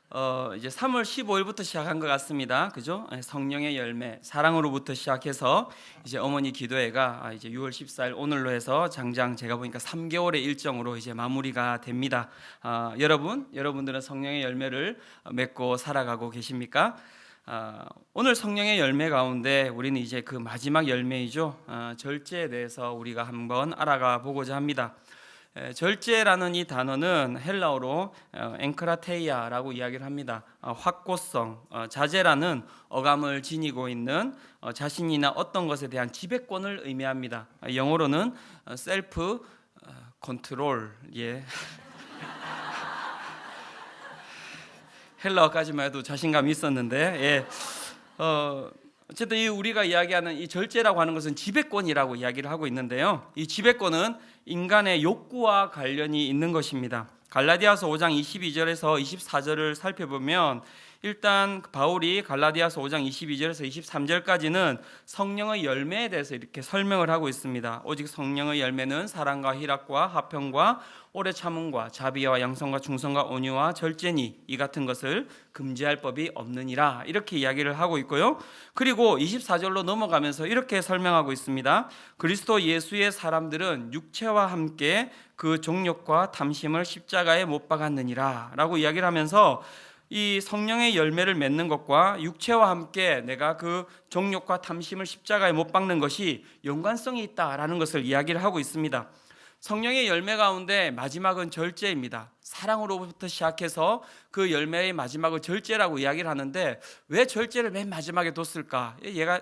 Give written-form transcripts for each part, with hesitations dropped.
이제 3월 15일부터 시작한 것 같습니다. 그죠? 성령의 열매, 사랑으로부터 시작해서 이제 어머니 기도회가 이제 6월 14일 오늘로 해서 장장 제가 보니까 3개월의 일정으로 이제 마무리가 됩니다. 여러분들은 성령의 열매를 맺고 살아가고 계십니까? 오늘 성령의 열매 가운데 우리는 이제 그 마지막 열매이죠. 절제에 대해서 우리가 한번 알아가 보고자 합니다. 절제라는 이 단어는 헬라어로 앵크라테이아라고 이야기를 합니다. 확고성, 자제라는 어감을 지니고 있는 자신이나 어떤 것에 대한 지배권을 의미합니다. 영어로는 셀프 컨트롤. 예. 헬라어까지만 해도 자신감이 있었는데, 예. 어쨌든 우리가 이야기하는 이 절제라고 하는 것은 지배권이라고 이야기를 하고 있는데요. 이 지배권은 인간의 욕구와 관련이 있는 것입니다. 갈라디아서 5장 22절에서 24절을 살펴보면 일단 바울이 갈라디아서 5장 22절에서 23절까지는 성령의 열매에 대해서 이렇게 설명을 하고 있습니다. 오직 성령의 열매는 사랑과 희락과 화평과 오래 참음과 자비와 양선과 충성과 온유와 절제니 이 같은 것을 금지할 법이 없느니라, 이렇게 이야기를 하고 있고요. 그리고 24절로 넘어가면서 이렇게 설명하고 있습니다. 그리스도 예수의 사람들은 육체와 함께 그 정욕과 탐심을 십자가에 못 박았느니라 라고 이야기를 하면서 이 성령의 열매를 맺는 것과 육체와 함께 내가 그 정욕과 탐심을 십자가에 못 박는 것이 연관성이 있다라는 것을 이야기를 하고 있습니다. 성령의 열매 가운데 마지막은 절제입니다. 사랑으로부터 시작해서 그 열매의 마지막을 절제라고 이야기를 하는데 왜 절제를 맨 마지막에 뒀을까?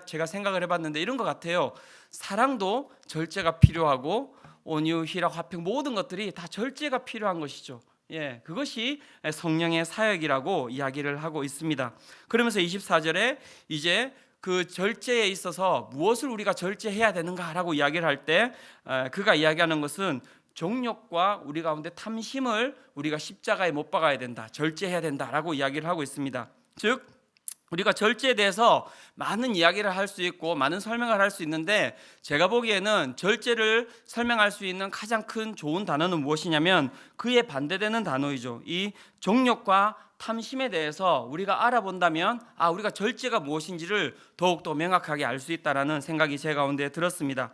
제가 생각을 해봤는데 이런 것 같아요. 사랑도 절제가 필요하고 온유, 희락, 화평 모든 것들이 다 절제가 필요한 것이죠. 예, 그것이 성령의 사역이라고 이야기를 하고 있습니다. 그러면서 24절에 이제 그 절제에 있어서 무엇을 우리가 절제해야 되는가라고 이야기를 할 때 그가 이야기하는 것은 정욕과 우리 가운데 탐심을 우리가 십자가에 못 박아야 된다, 절제해야 된다라고 이야기를 하고 있습니다. 즉 우리가 절제에 대해서 많은 이야기를 할 수 있고 많은 설명을 할 수 있는데 제가 보기에는 절제를 설명할 수 있는 가장 큰 좋은 단어는 무엇이냐면 그에 반대되는 단어이죠. 이 정욕과 탐심에 대해서 우리가 알아본다면 우리가 절제가 무엇인지를 더욱더 명확하게 알 수 있다라는 생각이 제 가운데 들었습니다.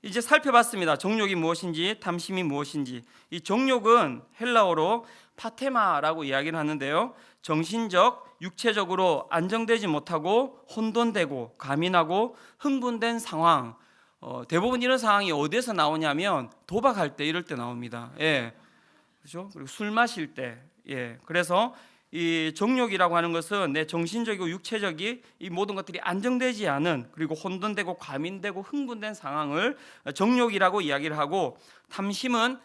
이제 살펴봤습니다. 정욕이 무엇인지 탐심이 무엇인지. 이 정욕은 헬라어로 파테마라고 이야기를 하는데요. 정신적, 육체적으로 안정되지 못하고 혼돈되고 가민하고 흥분된 상황. 대부분 이런 상황이 어디에서 나오냐면 도박할 때, 이럴 때 나옵니다. 예, 그렇죠? 그리고 술 마실 때. 예, 그래서 이 정욕이라고 하는 것은 내 정신적이고 육체적인 이 모든 것들이 안정되지 않은, 그리고 혼돈되고 과민되고 흥분된 상황을 정욕이라고 이야기를 하고, 탐심은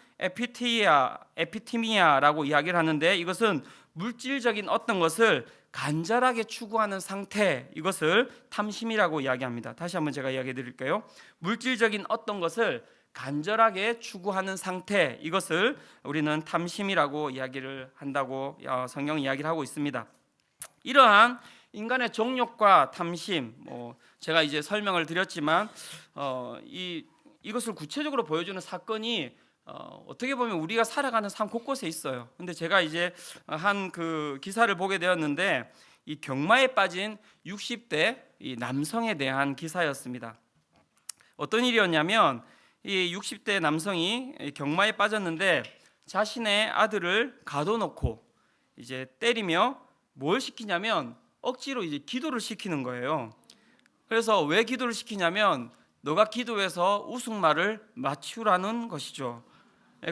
에피티미아라고 이야기를 하는데 이것은 물질적인 어떤 것을 간절하게 추구하는 상태, 이것을 탐심이라고 이야기합니다. 다시 한번 제가 이야기해 드릴게요. 물질적인 어떤 것을 간절하게 추구하는 상태, 이것을 우리는 탐심이라고 이야기를 한다고 성경 이야기를 하고 있습니다. 이러한 인간의 정욕과 탐심, 제가 이제 설명을 드렸지만 이것을 구체적으로 보여주는 사건이 어떻게 보면 우리가 살아가는 삶 곳곳에 있어요. 근데 제가 이제 한 그 기사를 보게 되었는데 이 경마에 빠진 60대 이 남성에 대한 기사였습니다. 어떤 일이었냐면 이 60대 남성이 경마에 빠졌는데 자신의 아들을 가둬놓고 이제 때리며 뭘 시키냐면 억지로 이제 기도를 시키는 거예요. 그래서 왜 기도를 시키냐면 너가 기도해서 우승말을 맞추라는 것이죠.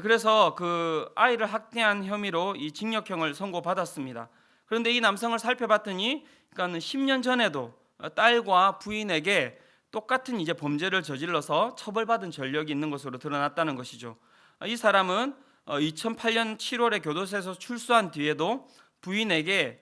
그래서 그 아이를 학대한 혐의로 이 징역형을 선고받았습니다. 그런데 이 남성을 살펴봤더니 그러니까 10년 전에도 딸과 부인에게 똑같은 이제 범죄를 저질러서 처벌받은 전력이 있는 것으로 드러났다는 것이죠. 이 사람은 2008년 7월에 교도소에서 출소한 뒤에도 부인에게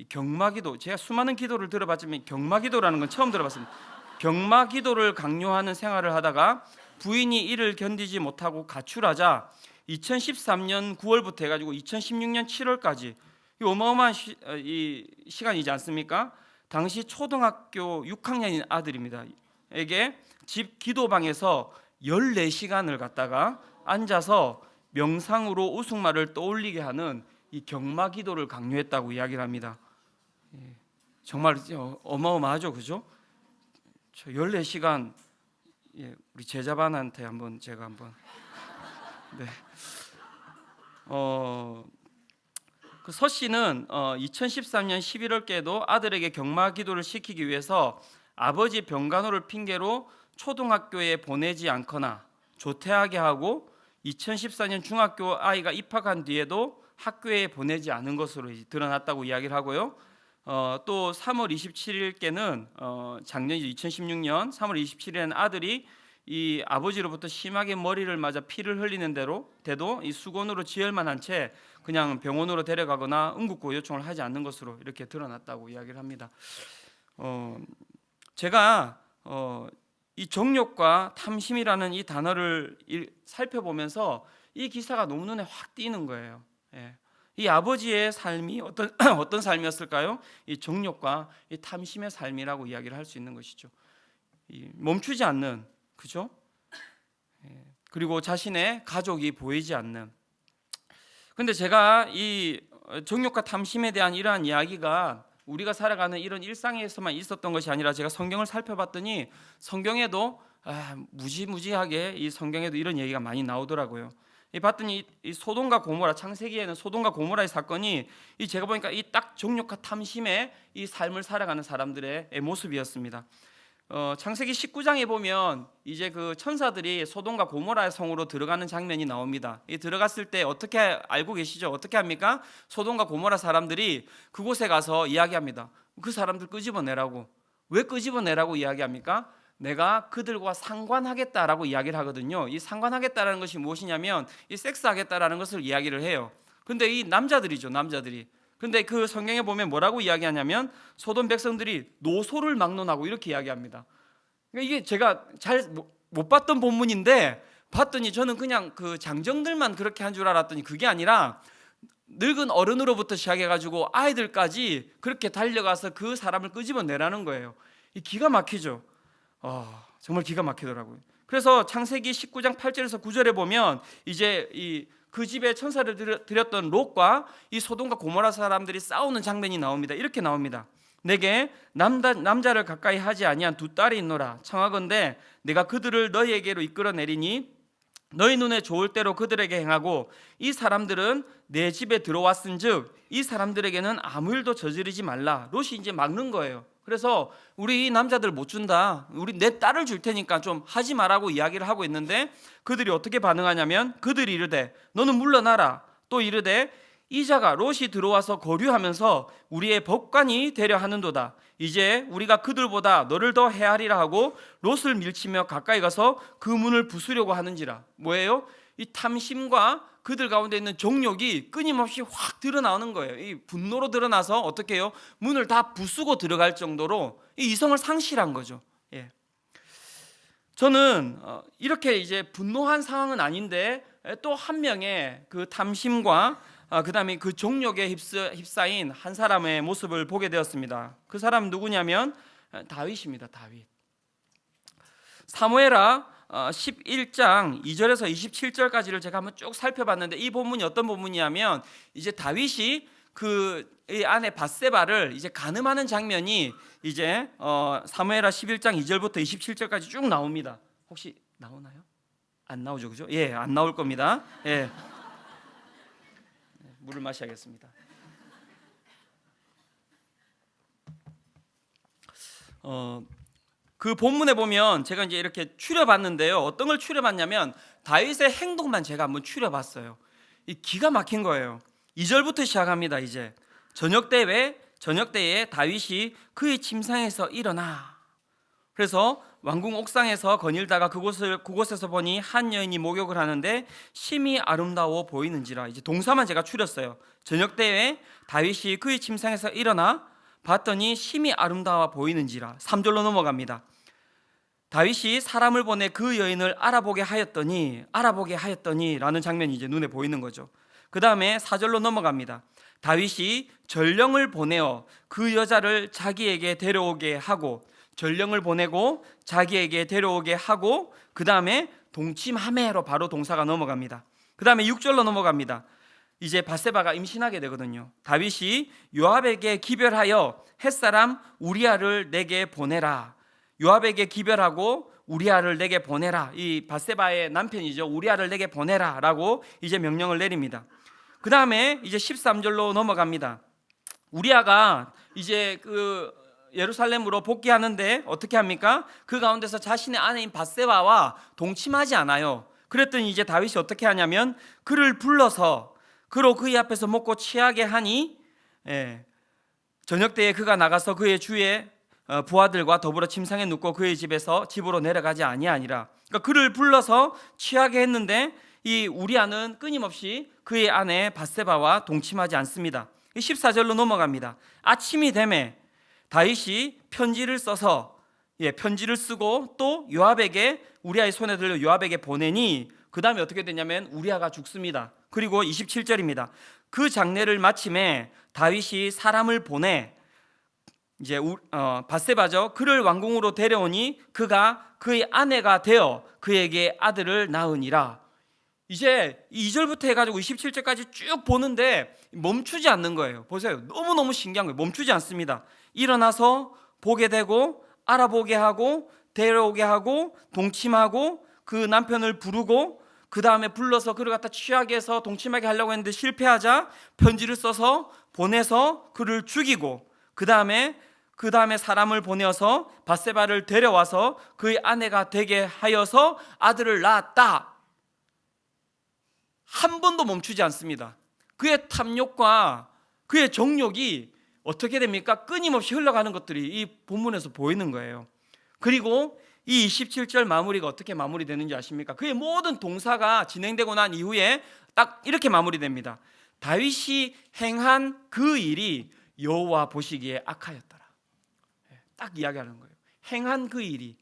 경마기도, 제가 수많은 기도를 들어봤지만 경마기도라는 건 처음 들어봤습니다. 경마기도를 강요하는 생활을 하다가 부인이 이를 견디지 못하고 가출하자 2013년 9월부터 해가지고 2016년 7월까지 어마어마한 시간이지 않습니까? 당시 초등학교 6학년인 아들입니다. 에게 집 기도방에서 14시간을 갖다가 앉아서 명상으로 우승말을 떠올리게 하는 이 경마 기도를 강요했다고 이야기를 합니다. 정말 어마어마하죠, 그죠? 저 14시간 우리 제자반한테 제가 한번 네. 그 서 씨는 2013년 11월께도 아들에게 경마 기도를 시키기 위해서 아버지 병간호를 핑계로 초등학교에 보내지 않거나 조퇴하게 하고 2014년 중학교 아이가 입학한 뒤에도 학교에 보내지 않은 것으로 드러났다고 이야기를 하고요. 또 3월 27일께는 작년 2016년 3월 27일에는 아들이 이 아버지로부터 심하게 머리를 맞아 피를 흘리는 대도 이 수건으로 지혈만한 채 그냥 병원으로 데려가거나 응급구호 요청을 하지 않는 것으로 이렇게 드러났다고 이야기를 합니다. 제가 이 정욕과 탐심이라는 이 단어를 살펴보면서 이 기사가 너무 눈에 확 띄는 거예요. 이 아버지의 삶이 어떤 삶이었을까요? 이 정욕과 이 탐심의 삶이라고 이야기를 할 수 있는 것이죠. 멈추지 않는, 그죠? 그리고 자신의 가족이 보이지 않는. 근데 제가 이 정욕과 탐심에 대한 이러한 이야기가 우리가 살아가는 이런 일상에서만 있었던 것이 아니라 제가 성경을 살펴봤더니 성경에도 무지무지하게 이 성경에도 이런 얘기가 많이 나오더라고요. 봤더니 이 소돔과 고모라, 창세기에는 소돔과 고모라의 사건이 제가 보니까 이 딱 정욕과 탐심의 이 삶을 살아가는 사람들의 모습이었습니다. 창세기 19장에 보면 이제 그 천사들이 소돔과 고모라의 성으로 들어가는 장면이 나옵니다. 들어갔을 때 어떻게 알고 계시죠? 어떻게 합니까? 소돔과 고모라 사람들이 그곳에 가서 이야기합니다. 그 사람들 끄집어내라고. 왜 끄집어내라고 이야기합니까? 내가 그들과 상관하겠다라고 이야기를 하거든요. 이 상관하겠다라는 것이 무엇이냐면 이 섹스하겠다라는 것을 이야기를 해요. 근데 이 남자들이죠, 남자들이. 근데 그 성경에 보면 뭐라고 이야기하냐면 소돔 백성들이 노소를 막론하고 이렇게 이야기합니다. 그러니까 이게 제가 잘 못 봤던 본문인데 봤더니 저는 그냥 그 장정들만 그렇게 한 줄 알았더니 그게 아니라 늙은 어른으로부터 시작해가지고 아이들까지 그렇게 달려가서 그 사람을 끄집어내라는 거예요. 이 기가 막히죠. 정말 기가 막히더라고요. 그래서 창세기 19장 8절에서 9절에 보면 이제 그 집에 천사를 들였던 롯과 이 소돔과 고모라 사람들이 싸우는 장면이 나옵니다. 이렇게 나옵니다. 내게 남자를 가까이 하지 아니한 두 딸이 있노라. 청하건대 내가 그들을 너희에게로 이끌어내리니 너희 눈에 좋을 대로 그들에게 행하고 이 사람들은 내 집에 들어왔은즉 이 사람들에게는 아무 일도 저지르지 말라. 롯이 이제 막는 거예요. 그래서 우리 이 남자들 못 준다. 우리 내 딸을 줄 테니까 좀 하지 말라고 이야기를 하고 있는데 그들이 어떻게 반응하냐면 그들이 이르되 너는 물러나라. 또 이르되 이자가 롯이 들어와서 거류하면서 우리의 법관이 되려 하는도다. 이제 우리가 그들보다 너를 더 헤아리라 하고 롯을 밀치며 가까이 가서 그 문을 부수려고 하는지라. 뭐예요? 이 탐심과 그들 가운데 있는 정욕이 끊임없이 확 드러나는 거예요. 이 분노로 드러나서 어떻게 해요? 문을 다 부수고 들어갈 정도로 이 이성을 상실한 거죠. 저는 이렇게 이제 분노한 상황은 아닌데 또 한 명의 그 탐심과 그다음에 그 정욕에 휩싸인 한 사람의 모습을 보게 되었습니다. 그 사람 누구냐면 다윗입니다. 다윗. 사무엘하 11장 2절에서 27절까지를 제가 한번 쭉 살펴봤는데 이 본문이 어떤 본문이냐면 이제 다윗이 이 아내 밧세바를 이제 간음하는 장면이 이제 사무엘하 11장 2절부터 27절까지 쭉 나옵니다. 혹시 나오나요? 안 나오죠, 그죠? 안 나올 겁니다. 물을 마셔야겠습니다. 그 본문에 보면 제가 이제 이렇게 추려봤는데요. 어떤 걸 추려봤냐면 다윗의 행동만 제가 한번 추려봤어요. 이 기가 막힌 거예요. 2절부터 시작합니다. 이제 저녁 때에 다윗이 그의 침상에서 일어나. 그래서 왕궁 옥상에서 거닐다가 그곳에서 보니 한 여인이 목욕을 하는데 심히 아름다워 보이는지라. 이제 동사만 제가 추렸어요. 저녁 때에 다윗이 그의 침상에서 일어나 봤더니 심히 아름다워 보이는지라. 3절로 넘어갑니다. 다윗이 사람을 보내 그 여인을 알아보게 하였더니 라는 장면이 이제 눈에 보이는 거죠. 그 다음에 4절로 넘어갑니다. 다윗이 전령을 보내어 그 여자를 자기에게 데려오게 하고 전령을 보내고 자기에게 데려오게 하고 그 다음에 동침하매로 바로 동사가 넘어갑니다. 그 다음에 6절로 넘어갑니다. 이제 밧세바가 임신하게 되거든요. 다윗이 요압에게 기별하여 햇사람 우리아를 내게 보내라. 요압에게 기별하고 우리아를 내게 보내라. 이 밧세바의 남편이죠. 우리아를 내게 보내라라고 이제 명령을 내립니다. 그 다음에 이제 13절로 넘어갑니다. 우리아가 이제 그 예루살렘으로 복귀하는데 어떻게 합니까? 그 가운데서 자신의 아내인 밧세바와 동침하지 않아요. 그랬더니 이제 다윗이 어떻게 하냐면 그를 불러서 그로 그의 앞에서 먹고 취하게 하니 저녁 때에 그가 나가서 그의 주의 부하들과 더불어 침상에 눕고 그의 집으로 내려가지 아니하니라. 그러니까 그를 불러서 취하게 했는데 이 우리아는 끊임없이 그의 아내 밧세바와 동침하지 않습니다. 14절로 넘어갑니다. 아침이 되매 다윗이 편지를 쓰고 또 요압에게 우리아의 손에 들려 요압에게 보내니 그 다음에 어떻게 되냐면 우리아가 죽습니다. 그리고 27절입니다. 그 장례를 마침에 다윗이 사람을 보내 이제 밧세바죠. 그를 왕궁으로 데려오니 그가 그의 아내가 되어 그에게 아들을 낳으니라. 이제 2절부터 해가지고 27절까지 쭉 보는데 멈추지 않는 거예요. 보세요. 너무너무 신기한 거예요. 멈추지 않습니다. 일어나서 보게 되고 알아보게 하고 데려오게 하고 동침하고 그 남편을 부르고 그 다음에 불러서 그를 갖다 취하게 해서 동침하게 하려고 했는데 실패하자 편지를 써서 보내서 그를 죽이고 그 다음에 사람을 보내어서 밧세바를 데려와서 그의 아내가 되게 하여서 아들을 낳았다. 한 번도 멈추지 않습니다. 그의 탐욕과 그의 정욕이 어떻게 됩니까? 끊임없이 흘러가는 것들이 이 본문에서 보이는 거예요. 그리고 이 27절 마무리가 어떻게 마무리되는지 아십니까? 그의 모든 동사가 진행되고 난 이후에 딱 이렇게 마무리됩니다. 다윗이 행한 그 일이 여호와 보시기에 악하였더라. 딱 이야기하는 거예요. 행한 그 일이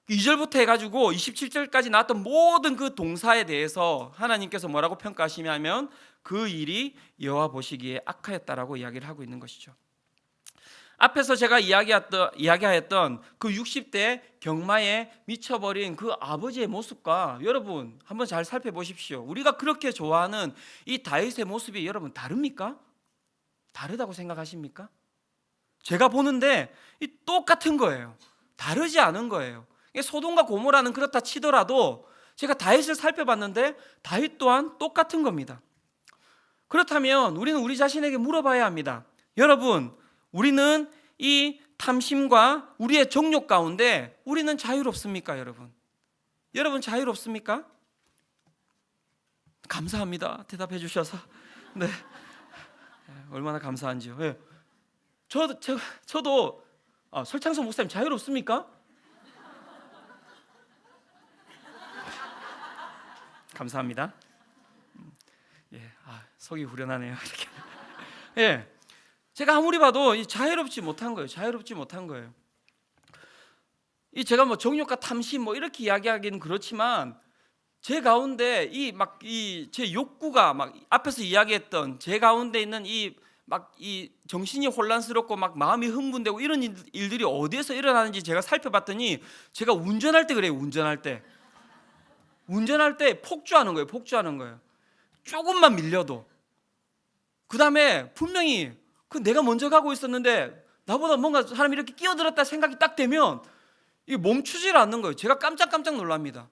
2절부터 해가지고 27절까지 나왔던 모든 그 동사에 대해서 하나님께서 뭐라고 평가하시냐면 그 일이 여호와 보시기에 악하였다라고 이야기를 하고 있는 것이죠. 앞에서 제가 이야기하였던 그 60대 경마에 미쳐버린 그 아버지의 모습과 여러분 한번 잘 살펴보십시오. 우리가 그렇게 좋아하는 이 다윗의 모습이 여러분 다릅니까? 다르다고 생각하십니까? 제가 보는데 똑같은 거예요. 다르지 않은 거예요. 소돔과 고모라는 그렇다 치더라도 제가 다윗을 살펴봤는데 다윗 또한 똑같은 겁니다. 그렇다면 우리는 우리 자신에게 물어봐야 합니다. 여러분, 우리는 이 탐심과 우리의 정욕 가운데 우리는 자유롭습니까, 여러분? 여러분 자유롭습니까? 감사합니다. 대답해 주셔서. 네. 얼마나 감사한지요. 네. 저도 설창석 목사님 자유롭습니까? 감사합니다. 속이 후련하네요. 이렇게. 예, 제가 아무리 봐도 자유롭지 못한 거예요. 이 제가 뭐 정욕과 탐심 뭐 이렇게 이야기하기는 그렇지만 제 가운데 제 욕구가 막 앞에서 이야기했던 제 가운데 있는 이 정신이 혼란스럽고 막 마음이 흥분되고 이런 일들이 어디에서 일어나는지 제가 살펴봤더니 제가 운전할 때 그래요. 운전할 때 폭주하는 거예요. 조금만 밀려도. 그 다음에 분명히 내가 먼저 가고 있었는데 나보다 뭔가 사람이 이렇게 끼어들었다 생각이 딱 되면 이게 멈추질 않는 거예요. 제가 깜짝 놀랍니다.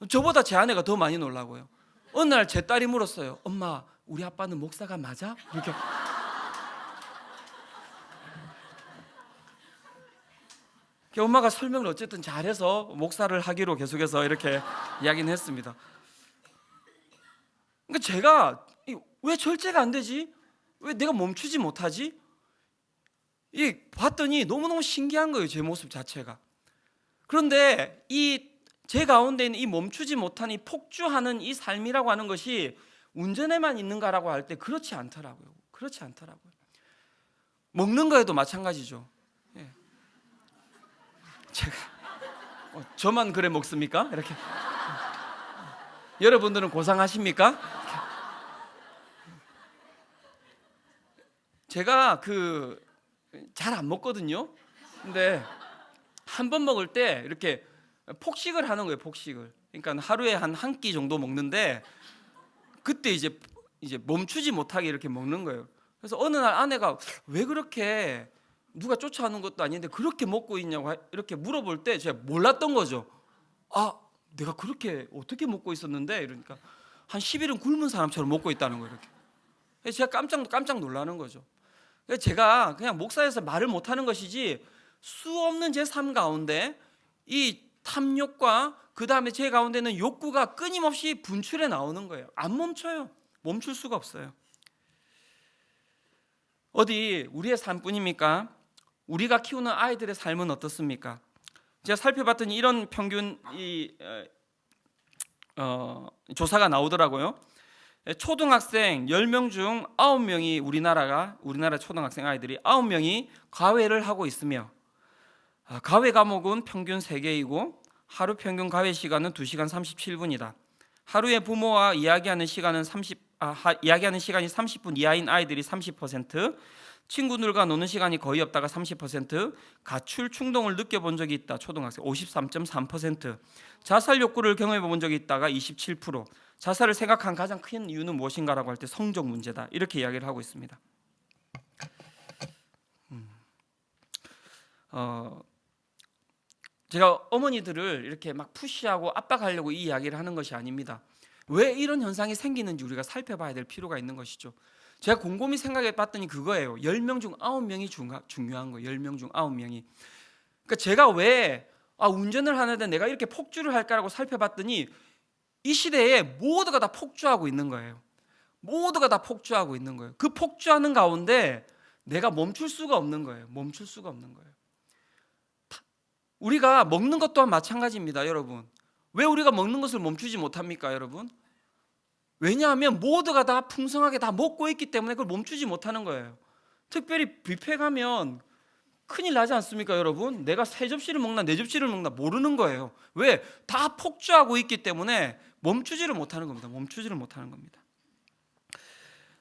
저보다 제 아내가 더 많이 놀라고요. 어느 날 제 딸이 물었어요. 엄마, 우리 아빠는 목사가 맞아? 이렇게. 엄마가 설명을 어쨌든 잘해서 목사를 하기로 계속해서 이렇게 이야기는 했습니다. 그러니까 제가 왜 절제가 안 되지? 왜 내가 멈추지 못하지? 봤더니 너무너무 신기한 거예요. 제 모습 자체가. 그런데 제 가운데 있는 이 멈추지 못한 이 폭주하는 이 삶이라고 하는 것이 운전에만 있는가라고 할 때 그렇지 않더라고요. 먹는 거에도 마찬가지죠. 제가 저만 그래 먹습니까? 이렇게. 여러분들은 고상하십니까? 제가 잘 안 먹거든요. 근데 한 번 먹을 때 이렇게 폭식을 하는 거예요. 그러니까 하루에 한 끼 정도 먹는데 그때 이제 이제 멈추지 못하게 이렇게 먹는 거예요. 그래서 어느 날 아내가 왜 그렇게 누가 쫓아오는 것도 아닌데 그렇게 먹고 있냐고 이렇게 물어볼 때 제가 몰랐던 거죠. 아, 내가 그렇게 어떻게 먹고 있었는데 이러니까 한 10일은 굶은 사람처럼 먹고 있다는 거예요. 이렇게. 그래서 제가 깜짝 놀라는 거죠. 그래서 제가 그냥 목사에서 말을 못하는 것이지 수 없는 제 삶 가운데 이 탐욕과 그 다음에 제 가운데는 욕구가 끊임없이 분출해 나오는 거예요. 안 멈춰요. 멈출 수가 없어요. 어디 우리의 삶뿐입니까? 우리가 키우는 아이들의 삶은 어떻습니까? 제가 살펴봤더니 이런 평균 조사가 나오더라고요. 초등학생 10명 중 9명이 우리나라 초등학생 아이들이 9명이 과외를 하고 있으며 과외 과목은 평균 3개이고 하루 평균 과외 시간은 2시간 37분이다. 하루에 부모와 이야기하는 시간이 30분 이하인 아이들이 30%, 친구들과 노는 시간이 거의 없다가 30%, 가출 충동을 느껴본 적이 있다. 초등학생 53.3%, 자살 욕구를 경험해 본 적이 있다가 27%, 자살을 생각한 가장 큰 이유는 무엇인가라고 할 때 성적 문제다. 이렇게 이야기를 하고 있습니다. 제가 어머니들을 이렇게 막 푸시하고 압박하려고 이 이야기를 하는 것이 아닙니다. 왜 이런 현상이 생기는지 우리가 살펴봐야 될 필요가 있는 것이죠. 제가 곰곰이 생각해 봤더니 그거예요. 10명 중 9명이 중요한 거예요. 10명 중 9명이. 그러니까 제가 왜 운전을 하는데 내가 이렇게 폭주를 할까라고 살펴봤더니 이 시대에 모두가 다 폭주하고 있는 거예요. 모두가 다 폭주하고 있는 거예요. 그 폭주하는 가운데 내가 멈출 수가 없는 거예요. 멈출 수가 없는 거예요. 우리가 먹는 것 또한 마찬가지입니다, 여러분. 왜 우리가 먹는 것을 멈추지 못합니까, 여러분? 왜냐하면 모두가 다 풍성하게 다 먹고 있기 때문에 그걸 멈추지 못하는 거예요. 특별히 뷔페 가면 큰일 나지 않습니까, 여러분? 내가 3접시를 먹나 4접시를 먹나 모르는 거예요. 왜? 다 폭주하고 있기 때문에 멈추지를 못하는 겁니다. 멈추지를 못하는 겁니다.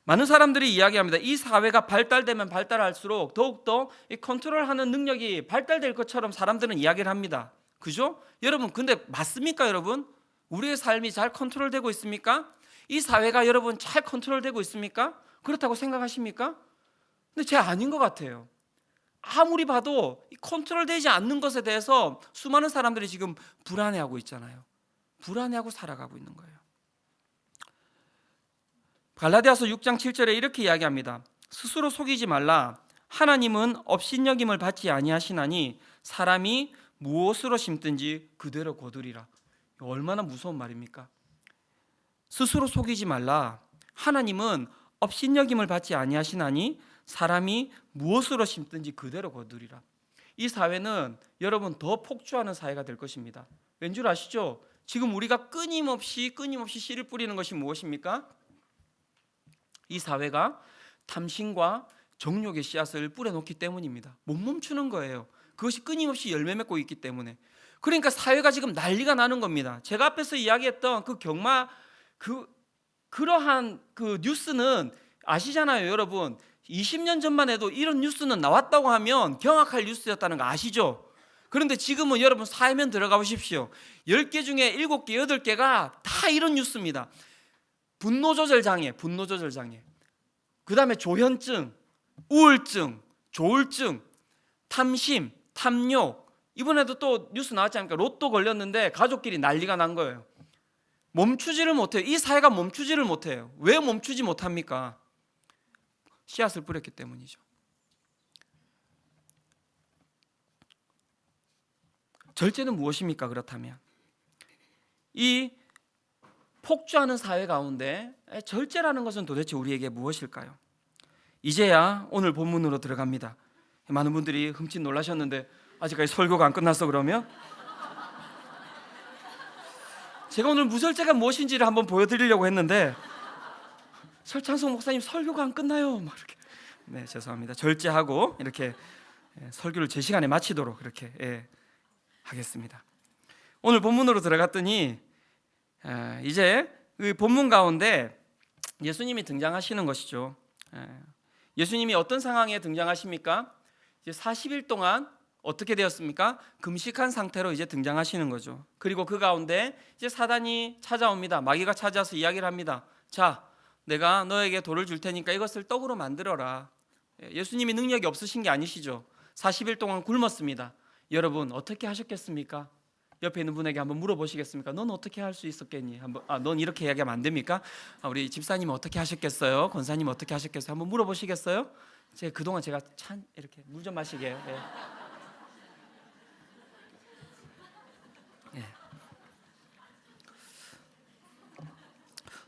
많은 사람들이 이야기합니다. 이 사회가 발달되면 발달할수록 더욱더 이 컨트롤하는 능력이 발달될 것처럼 사람들은 이야기를 합니다. 그죠? 여러분, 근데 맞습니까, 여러분? 우리의 삶이 잘 컨트롤되고 있습니까? 이 사회가 여러분 잘 컨트롤되고 있습니까? 그렇다고 생각하십니까? 근데 제가 아닌 것 같아요. 아무리 봐도 컨트롤되지 않는 것에 대해서 수많은 사람들이 지금 불안해하고 있잖아요. 불안해하고 살아가고 있는 거예요. 갈라디아서 6장 7절에 이렇게 이야기합니다. 스스로 속이지 말라. 하나님은 업신여김을 받지 아니하시나니 사람이 무엇으로 심든지 그대로 거두리라. 얼마나 무서운 말입니까? 스스로 속이지 말라. 하나님은 업신여김을 받지 아니하시나니 사람이 무엇으로 심든지 그대로 거두리라. 이 사회는 여러분 더 폭주하는 사회가 될 것입니다. 왠줄 아시죠? 지금 우리가 끊임없이 씨를 뿌리는 것이 무엇입니까? 이 사회가 탐심과 정욕의 씨앗을 뿌려놓기 때문입니다. 못 멈추는 거예요. 그것이 끊임없이 열매 맺고 있기 때문에. 그러니까 사회가 지금 난리가 나는 겁니다. 제가 앞에서 이야기했던 그러한 그 뉴스는 아시잖아요, 여러분. 20년 전만 해도 이런 뉴스는 나왔다고 하면 경악할 뉴스였다는 거 아시죠? 그런데 지금은 여러분 사회면 들어가 보십시오. 10개 중에 7개, 8개가 다 이런 뉴스입니다. 분노 조절 장애, 그 다음에 조현증, 우울증, 조울증, 탐심, 탐욕. 이번에도 또 뉴스 나왔지 않습니까? 로또 걸렸는데 가족끼리 난리가 난 거예요. 멈추지를 못해요. 이 사회가 멈추지를 못해요. 왜 멈추지 못합니까? 씨앗을 뿌렸기 때문이죠. 절제는 무엇입니까? 그렇다면 이 폭주하는 사회 가운데 절제라는 것은 도대체 우리에게 무엇일까요? 이제야 오늘 본문으로 들어갑니다. 많은 분들이 흠칫 놀라셨는데 아직까지 설교가 안 끝났어 그러면? 제가 오늘 무절제가 무엇인지를 한번 보여드리려고 했는데 설창성 목사님 설교가 안 끝나요 막 이렇게. 네, 죄송합니다. 절제하고 이렇게 설교를 제 시간에 마치도록 이렇게 하겠습니다. 오늘 본문으로 들어갔더니 이제 그 본문 가운데 예수님이 등장하시는 것이죠. 예수님이 어떤 상황에 등장하십니까? 이제 40일 동안 어떻게 되었습니까? 금식한 상태로 이제 등장하시는 거죠. 그리고 그 가운데 이제 사단이 찾아옵니다. 마귀가 찾아와서 이야기를 합니다. 자, 내가 너에게 돌을 줄 테니까 이것을 떡으로 만들어라. 예수님이 능력이 없으신 게 아니시죠. 40일 동안 굶었습니다. 여러분 어떻게 하셨겠습니까? 옆에 있는 분에게 한번 물어보시겠습니까? 넌 어떻게 할 수 있었겠니? 넌 이렇게 이야기하면 안 됩니까? 우리 집사님 어떻게 하셨겠어요? 권사님 어떻게 하셨겠어요? 한번 물어보시겠어요? 그동안 제가 찬 이렇게 물 좀 마시게. 예. 예.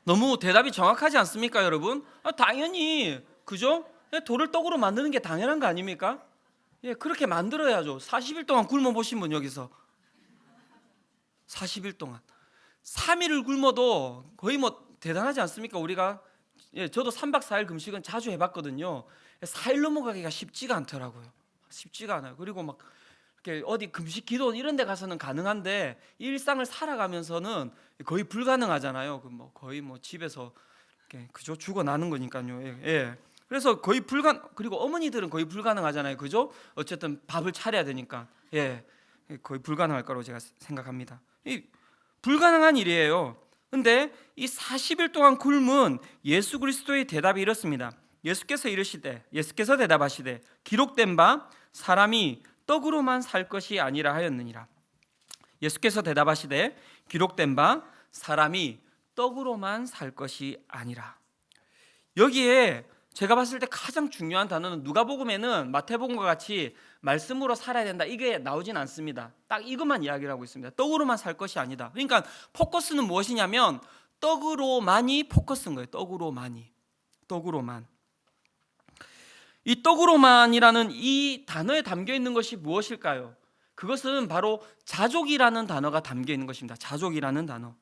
너무 대답이 정확하지 않습니까, 여러분? 당연히 그죠? 돌을 떡으로 만드는 게 당연한 거 아닙니까? 예, 그렇게 만들어야죠. 40일 동안 굶어 보신 분 여기서 40일 동안 3일을 굶어도 거의 뭐 대단하지 않습니까? 우리가 저도 3박 4일 금식은 자주 해봤거든요. 4일 넘어가기가 쉽지가 않더라고요. 쉽지가 않아요. 그리고 막 이렇게 어디 금식 기도 이런 데 가서는 가능한데 일상을 살아가면서는 거의 불가능하잖아요. 뭐 거의 뭐 집에서 이렇게 그죠? 죽어 나는 거니까요. 예. 그래서 거의 그리고 어머니들은 거의 불가능하잖아요. 그죠? 어쨌든 밥을 차려야 되니까. 예. 거의 불가능할 거라고 제가 생각합니다. 불가능한 일이에요. 근데 이 40일 동안 굶은 예수 그리스도의 대답이 이렇습니다. 예수께서 대답하시되 기록된 바 사람이 떡으로만 살 것이 아니라 하였느니라. 예수께서 대답하시되 기록된 바 사람이 떡으로만 살 것이 아니라. 여기에 제가 봤을 때 가장 중요한 단어는 누가복음에는 마태복음과 같이 말씀으로 살아야 된다 이게 나오진 않습니다. 딱 이것만 이야기를 하고 있습니다. 떡으로만 살 것이 아니다. 그러니까 포커스는 무엇이냐면 떡으로만이 포커스인 거예요. 떡으로만. 이 떡으로만이라는 이 단어에 담겨 있는 것이 무엇일까요? 그것은 바로 자족이라는 단어가 담겨 있는 것입니다. 자족이라는 단어.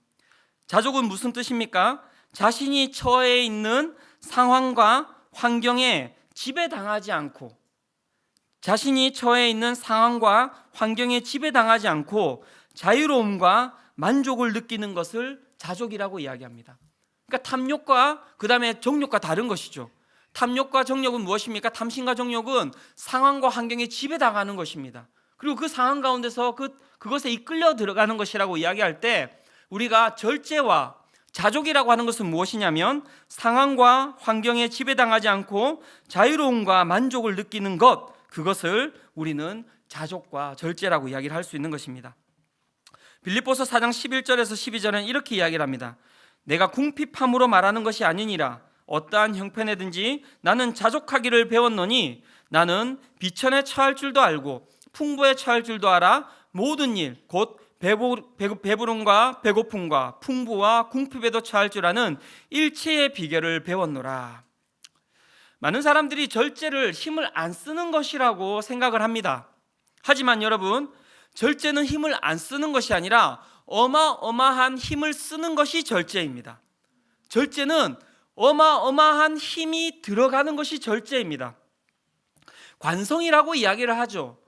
자족은 무슨 뜻입니까? 자신이 처해 있는 상황과 환경에 지배당하지 않고 자유로움과 만족을 느끼는 것을 자족이라고 이야기합니다. 그러니까 탐욕과 그다음에 정욕과 다른 것이죠. 탐욕과 정욕은 무엇입니까? 탐심과 정욕은 상황과 환경에 지배당하는 것입니다. 그리고 그 상황 가운데서 그것에 이끌려 들어가는 것이라고 이야기할 때 우리가 절제와 자족이라고 하는 것은 무엇이냐면 상황과 환경에 지배당하지 않고 자유로움과 만족을 느끼는 것, 그것을 우리는 자족과 절제라고 이야기를 할 수 있는 것입니다. 빌립보서 4장 11절에서 12절은 이렇게 이야기를 합니다. 내가 궁핍함으로 말하는 것이 아니니라. 어떠한 형편에든지 나는 자족하기를 배웠노니 나는 비천에 처할 줄도 알고 풍부에 처할 줄도 알아. 모든 일 곧 배부름과 배고픔과 풍부와 궁핍에도 처할 줄 아는 일체의 비결을 배웠노라. 많은 사람들이 절제를 힘을 안 쓰는 것이라고 생각을 합니다. 하지만 여러분, 절제는 힘을 안 쓰는 것이 아니라 어마어마한 힘을 쓰는 것이 절제입니다. 절제는 어마어마한 힘이 들어가는 것이 절제입니다. 관성이라고 이야기를 하죠.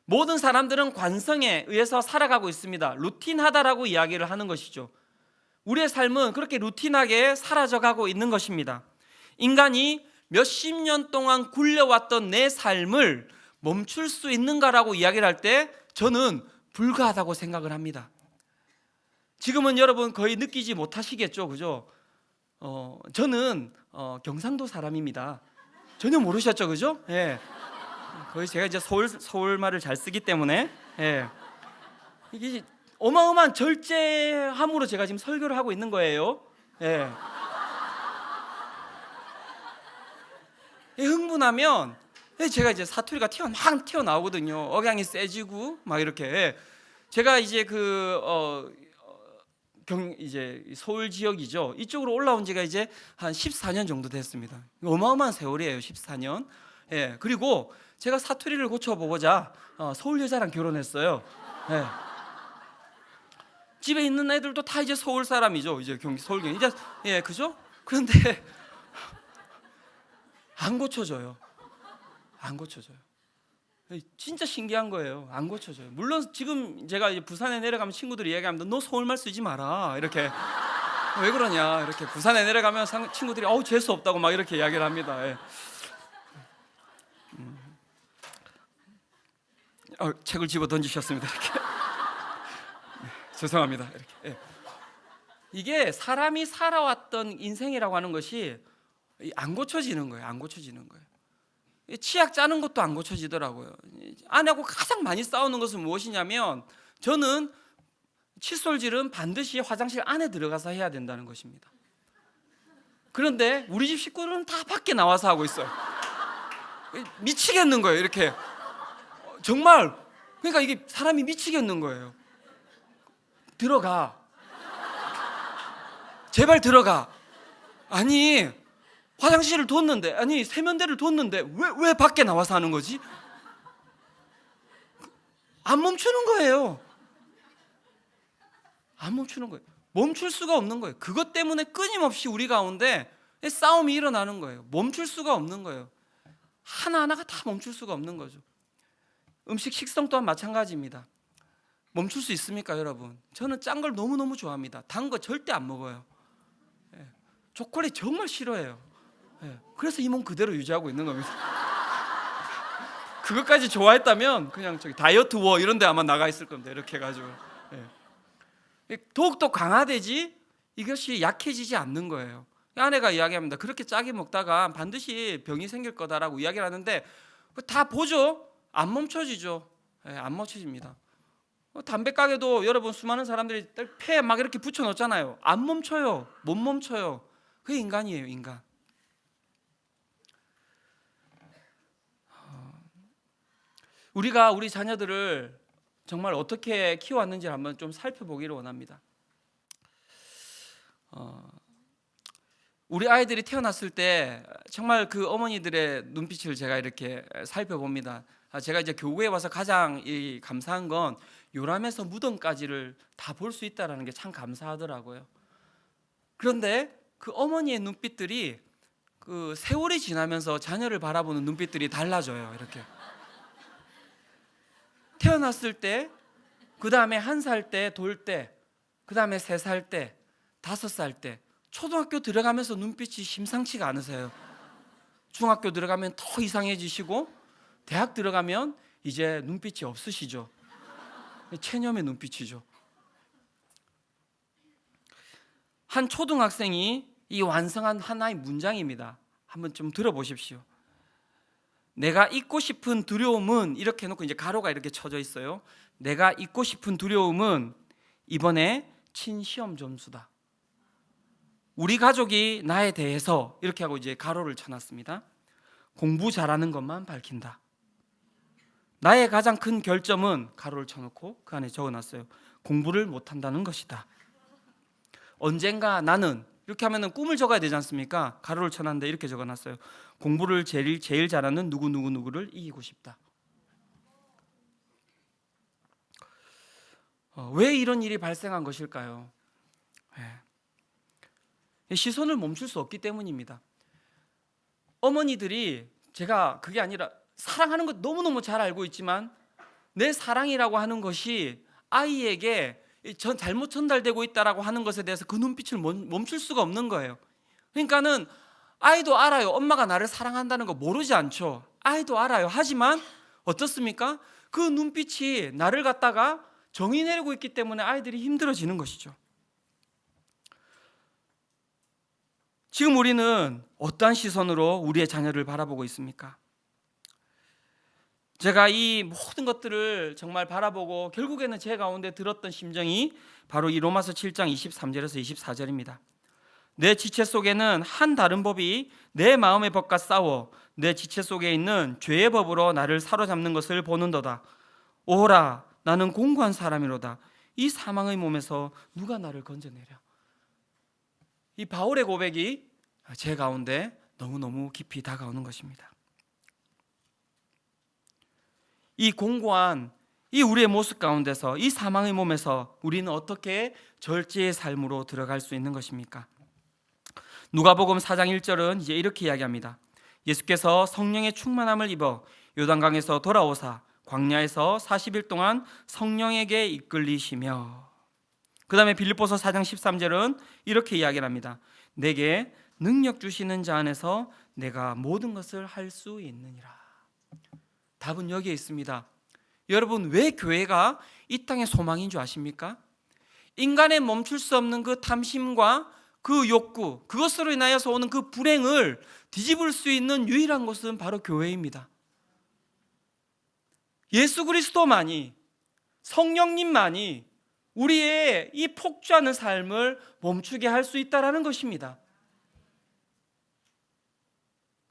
모든 사람들은 관성에 의해서 살아가고 있습니다. 루틴하다라고 이야기를 하는 것이죠. 우리의 삶은 그렇게 루틴하게 사라져가고 있는 것입니다. 인간이 몇십 년 동안 굴려왔던 내 삶을 멈출 수 있는가라고 이야기를 할 때 저는 불가하다고 생각을 합니다. 지금은 여러분 거의 느끼지 못하시겠죠, 그죠? 저는 경상도 사람입니다. 전혀 모르셨죠, 그죠? 예. 거의 제가 이제 서울 말을 잘 쓰기 때문에 이게 어마어마한 절제함으로 제가 지금 설교를 하고 있는 거예요. 흥분하면 제가 이제 사투리가 막 튀어나오거든요. 억양이 세지고 막 이렇게. 제가 이제 이제 서울 지역이죠. 이쪽으로 올라온 지가 이제 한 14년 정도 됐습니다. 어마어마한 세월이에요, 14년. 그리고 제가 사투리를 고쳐보고자 서울 여자랑 결혼했어요. 집에 있는 애들도 다 이제 서울 사람이죠. 이제 서울 이제 그죠? 그런데 안 고쳐져요. 진짜 신기한 거예요. 안 고쳐져요. 물론 지금 제가 이제 부산에 내려가면 친구들이 얘기합니다. 너 서울말 쓰지 마라. 이렇게. 왜 그러냐. 이렇게 부산에 내려가면 친구들이 재수 없다고 막 이렇게 이야기를 합니다. 책을 집어 던지셨습니다. 이렇게. 죄송합니다. 이렇게. 이게 사람이 살아왔던 인생이라고 하는 것이 안 고쳐지는 거예요. 안 고쳐지는 거예요. 치약 짜는 것도 안 고쳐지더라고요. 아내하고 가장 많이 싸우는 것은 무엇이냐면, 저는 칫솔질은 반드시 화장실 안에 들어가서 해야 된다는 것입니다. 그런데 우리 집 식구들은 다 밖에 나와서 하고 있어요. 미치겠는 거예요. 이렇게 정말, 그러니까 이게 사람이 미치겠는 거예요. 들어가, 제발 들어가. 아니, 화장실을 뒀는데, 아니 세면대를 뒀는데 왜 밖에 나와서 하는 거지? 안 멈추는 거예요. 안 멈추는 거예요. 멈출 수가 없는 거예요. 그것 때문에 끊임없이 우리 가운데 싸움이 일어나는 거예요. 멈출 수가 없는 거예요. 하나하나가 다 멈출 수가 없는 거죠. 음식 식성 또한 마찬가지입니다. 멈출 수 있습니까, 여러분? 저는 짠 걸 너무너무 좋아합니다. 단 거 절대 안 먹어요. 초콜릿 정말 싫어해요. 그래서 이 몸 그대로 유지하고 있는 겁니다. 그것까지 좋아했다면 그냥 저기 다이어트 워 이런 데 아마 나가 있을 겁니다. 이렇게 해가지고. 더욱더 강화되지 이것이 약해지지 않는 거예요. 아내가 이야기합니다. 그렇게 짜게 먹다가 반드시 병이 생길 거다라고 이야기를 하는데, 다 보죠. 안 멈춰지죠. 안 멈춰집니다. 담배 가게도 여러분 수많은 사람들이 폐에 막 이렇게 붙여 놓잖아요. 안 멈춰요. 못 멈춰요. 그게 인간이에요, 인간. 우리가 우리 자녀들을 정말 어떻게 키워왔는지를 한번 좀 살펴보기를 원합니다. 우리 아이들이 태어났을 때 정말 그 어머니들의 눈빛을 제가 이렇게 살펴봅니다. 제가 이제 교회에 와서 가장 감사한 건 요람에서 무덤까지를 다 볼 수 있다는 게 참 감사하더라고요. 그런데 그 어머니의 눈빛들이 그 세월이 지나면서 자녀를 바라보는 눈빛들이 달라져요. 이렇게 태어났을 때, 그 다음에 1살 때, 돌 때, 그 다음에 3살 때, 5살 때, 초등학교 들어가면서 눈빛이 심상치가 않으세요. 중학교 들어가면 더 이상해지시고, 대학 들어가면 이제 눈빛이 없으시죠. 체념의 눈빛이죠. 한 초등학생이 이 완성한 하나의 문장입니다. 한번 좀 들어보십시오. 내가 잊고 싶은 두려움은, 이렇게 해놓고 이제 가로가 이렇게 쳐져 있어요. 내가 잊고 싶은 두려움은 이번에 친시험 점수다. 우리 가족이 나에 대해서, 이렇게 하고 이제 가로를 쳐놨습니다. 공부 잘하는 것만 밝힌다. 나의 가장 큰 결점은, 가로를 쳐놓고 그 안에 적어놨어요. 공부를 못한다는 것이다. 언젠가 나는, 이렇게 하면은 꿈을 적어야 되지 않습니까? 가로를 쳐놨는데 이렇게 적어놨어요. 공부를 제일 잘하는 누구를 이기고 싶다. 왜 이런 일이 발생한 것일까요? 시선을 멈출 수 없기 때문입니다. 어머니들이, 제가 그게 아니라 사랑하는 것 너무너무 잘 알고 있지만, 내 사랑이라고 하는 것이 아이에게 잘못 전달되고 있다라고 하는 것에 대해서 그 눈빛을 멈출 수가 없는 거예요. 그러니까는 아이도 알아요. 엄마가 나를 사랑한다는 거 모르지 않죠. 아이도 알아요. 하지만 어떻습니까? 그 눈빛이 나를 갖다가 정의 내리고 있기 때문에 아이들이 힘들어지는 것이죠. 지금 우리는 어떠한 시선으로 우리의 자녀를 바라보고 있습니까? 제가 이 모든 것들을 정말 바라보고 결국에는 제 가운데 들었던 심정이 바로 이 로마서 7장 23절에서 24절입니다. 내 지체 속에는 한 다른 법이 내 마음의 법과 싸워 내 지체 속에 있는 죄의 법으로 나를 사로잡는 것을 보는도다. 오호라, 나는 공고한 사람이로다. 이 사망의 몸에서 누가 나를 건져내랴. 이 바울의 고백이 제 가운데 너무너무 깊이 다가오는 것입니다. 이 공고한 이 우리의 모습 가운데서, 이 사망의 몸에서 우리는 어떻게 절제의 삶으로 들어갈 수 있는 것입니까? 누가복음 4장 1절은 이제 이렇게 이야기합니다. 예수께서 성령의 충만함을 입어 요단강에서 돌아오사 광야에서 40일 동안 성령에게 이끌리시며, 그 다음에 빌립보서 4장 13절은 이렇게 이야기를 합니다. 내게 능력 주시는 자 안에서 내가 모든 것을 할 수 있느니라. 답은 여기에 있습니다. 여러분, 왜 교회가 이 땅의 소망인 줄 아십니까? 인간의 멈출 수 없는 그 탐심과 그 욕구, 그것으로 인하여서 오는 그 불행을 뒤집을 수 있는 유일한 곳은 바로 교회입니다. 예수 그리스도만이, 성령님만이 우리의 이 폭주하는 삶을 멈추게 할 수 있다는 것입니다.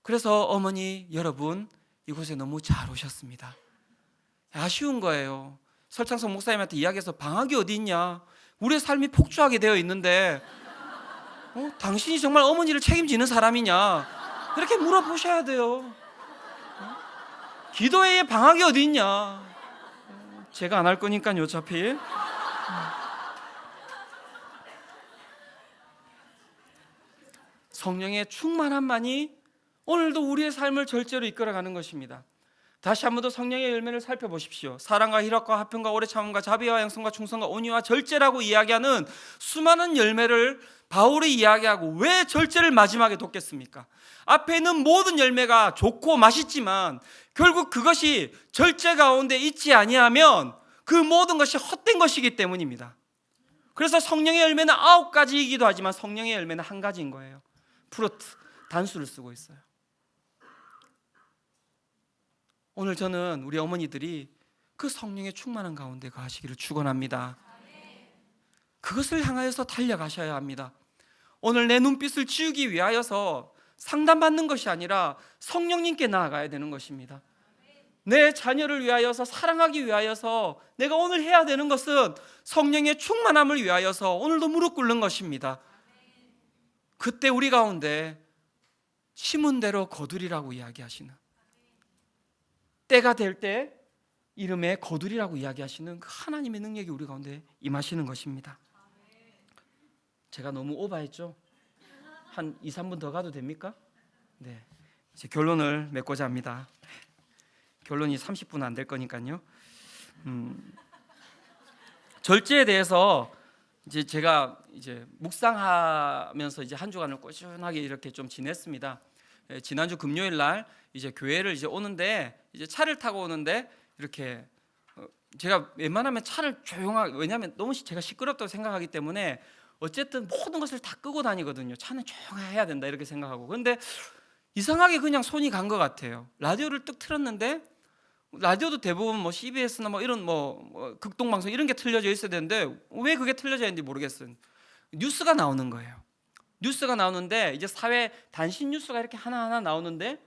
그래서 어머니 여러분, 이곳에 너무 잘 오셨습니다. 아쉬운 거예요. 설창석 목사님한테 이야기해서 방학이 어디 있냐, 우리의 삶이 폭주하게 되어 있는데 당신이 정말 어머니를 책임지는 사람이냐, 이렇게 물어보셔야 돼요. 기도회에 방학이 어디 있냐. 제가 안 할 거니까요, 어차피. 성령의 충만함만이 오늘도 우리의 삶을 절제로 이끌어가는 것입니다. 다시 한 번 더 성령의 열매를 살펴보십시오. 사랑과 희락과 화평과 오래 참음과 자비와 양성과 충성과 온유와 절제라고 이야기하는 수많은 열매를 바울이 이야기하고, 왜 절제를 마지막에 뒀겠습니까? 앞에 있는 모든 열매가 좋고 맛있지만 결국 그것이 절제 가운데 있지 아니하면 그 모든 것이 헛된 것이기 때문입니다. 그래서 성령의 열매는 9가지이기도 하지만 성령의 열매는 한 가지인 거예요. 프루트, 단수를 쓰고 있어요. 오늘 저는 우리 어머니들이 그 성령의 충만한 가운데 거하시기를 축원합니다. 그것을 향하여서 달려가셔야 합니다. 오늘 내 눈빛을 지우기 위하여서 상담받는 것이 아니라 성령님께 나아가야 되는 것입니다. 내 자녀를 위하여서, 사랑하기 위하여서 내가 오늘 해야 되는 것은 성령의 충만함을 위하여서 오늘도 무릎 꿇는 것입니다. 그때 우리 가운데 심은 대로 거두리라고 이야기하시는, 때가 될 때 이름에 거두리라고 이야기하시는 그 하나님의 능력이 우리 가운데 임하시는 것입니다. 제가 너무 오버했죠? 한 2, 3분 더 가도 됩니까? 네, 이제 결론을 맺고자 합니다. 결론이 30분 안 될 거니까요. 절제에 대해서 이제 제가 묵상하면서 한 주간을 꾸준하게 이렇게 좀 지냈습니다. 지난주 금요일 날 이제 교회를 오는데, 이제 차를 타고 오는데 이렇게 제가 웬만하면 차를 조용하게, 왜냐하면 너무 제가 시끄럽다고 생각하기 때문에 어쨌든 모든 것을 다 끄고 다니거든요. 차는 조용해야 된다 이렇게 생각하고. 그런데 이상하게 그냥 손이 간 것 같아요. 라디오를 뚝 틀었는데, 라디오도 대부분 CBS나 이런 극동방송 이런 게 틀려져 있어야 되는데 왜 그게 틀려져 있는지 모르겠어요. 뉴스가 나오는 거예요. 뉴스가 나오는데 이제 사회 단신 뉴스가 이렇게 하나하나 나오는데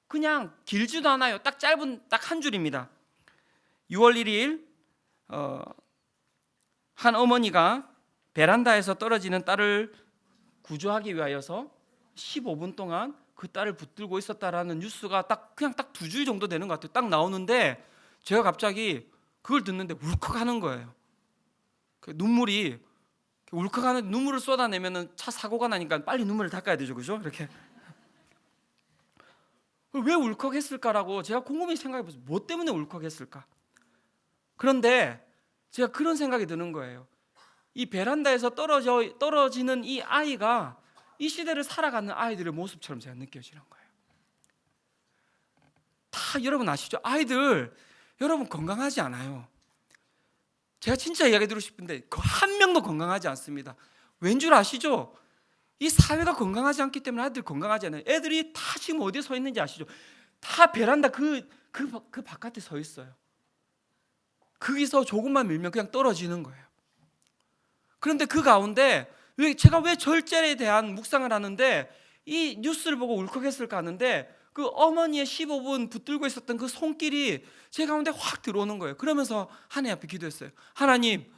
그냥 길지도 않아요. 딱 짧은 딱 한 줄입니다. 6월 1일 한 어머니가 베란다에서 떨어지는 딸을 구조하기 위하여서 15분 동안 그 딸을 붙들고 있었다라는 뉴스가 그냥 딱 2줄 정도 되는 것 같아요. 딱 나오는데 제가 갑자기 그걸 듣는데 울컥하는 거예요. 눈물이 울컥하는, 눈물을 쏟아내면은 차 사고가 나니까 빨리 눈물을 닦아야 되죠, 그죠? 이렇게. 왜 울컥했을까라고 제가 곰곰이 생각해봤어요. 뭐 때문에 울컥했을까? 그런데 제가 그런 생각이 드는 거예요. 이 베란다에서 떨어지는 이 아이가 이 시대를 살아가는 아이들의 모습처럼 제가 느껴지는 거예요. 다 여러분 아시죠? 아이들 여러분 건강하지 않아요. 제가 진짜 이야기 드리고 싶은데 한 명도 건강하지 않습니다. 왠 줄 아시죠? 이 사회가 건강하지 않기 때문에 아이들 건강하지 않아요. 애들이 다 지금 어디에 서 있는지 아시죠? 다 베란다 그 바깥에 서 있어요. 거기서 조금만 밀면 그냥 떨어지는 거예요. 그런데 그 가운데 제가 왜 절제에 대한 묵상을 하는데 이 뉴스를 보고 울컥했을까 하는데, 그 어머니의 15분 붙들고 있었던 그 손길이 제 가운데 확 들어오는 거예요. 그러면서 하나님 앞에 기도했어요. 하나님,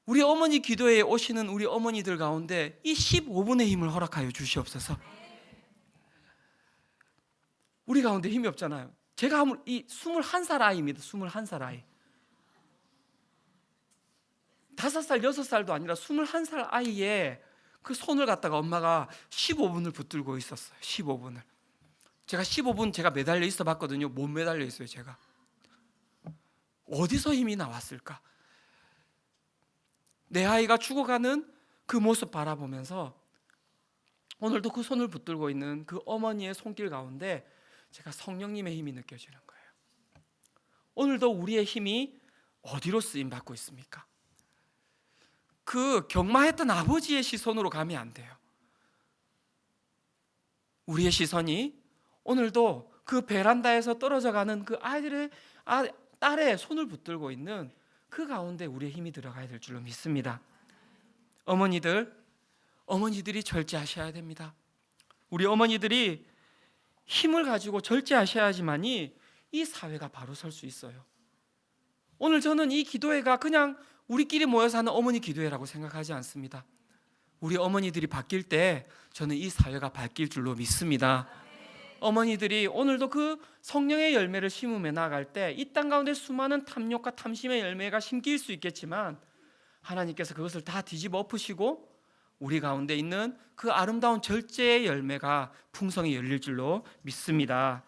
우리 어머니 기도회에 오시는 우리 어머니들 가운데 이 15분의 힘을 허락하여 주시옵소서. 우리 가운데 힘이 없잖아요. 제가 이 21살 아이입니다. 21살 아이. 5살, 6살도 아니라 21살 아이의 그 손을 갖다가 엄마가 15분을 붙들고 있었어요. 15분을. 제가 15분 제가 매달려 있어 봤거든요. 못 매달려 있어요, 제가. 어디서 힘이 나왔을까? 내 아이가 죽어가는 그 모습 바라보면서 오늘도 그 손을 붙들고 있는 그 어머니의 손길 가운데 제가 성령님의 힘이 느껴지는 거예요. 오늘도 우리의 힘이 어디로 쓰임 받고 있습니까? 그 경마했던 아버지의 시선으로 가면 안 돼요. 우리의 시선이 오늘도 그 베란다에서 떨어져 가는 그 딸의 손을 붙들고 있는 그 가운데 우리의 힘이 들어가야 될 줄로 믿습니다. 어머니들이 절제하셔야 됩니다. 우리 어머니들이 힘을 가지고 절제하셔야지만이 이 사회가 바로 설 수 있어요. 오늘 저는 이 기도회가 그냥 우리끼리 모여서 하는 어머니 기도회라고 생각하지 않습니다. 우리 어머니들이 바뀔 때 저는 이 사회가 바뀔 줄로 믿습니다. 어머니들이 오늘도 그 성령의 열매를 심음해 나갈 때 이 땅 가운데 수많은 탐욕과 탐심의 열매가 심길 수 있겠지만 하나님께서 그것을 다 뒤집어 엎으시고 우리 가운데 있는 그 아름다운 절제의 열매가 풍성히 열릴 줄로 믿습니다.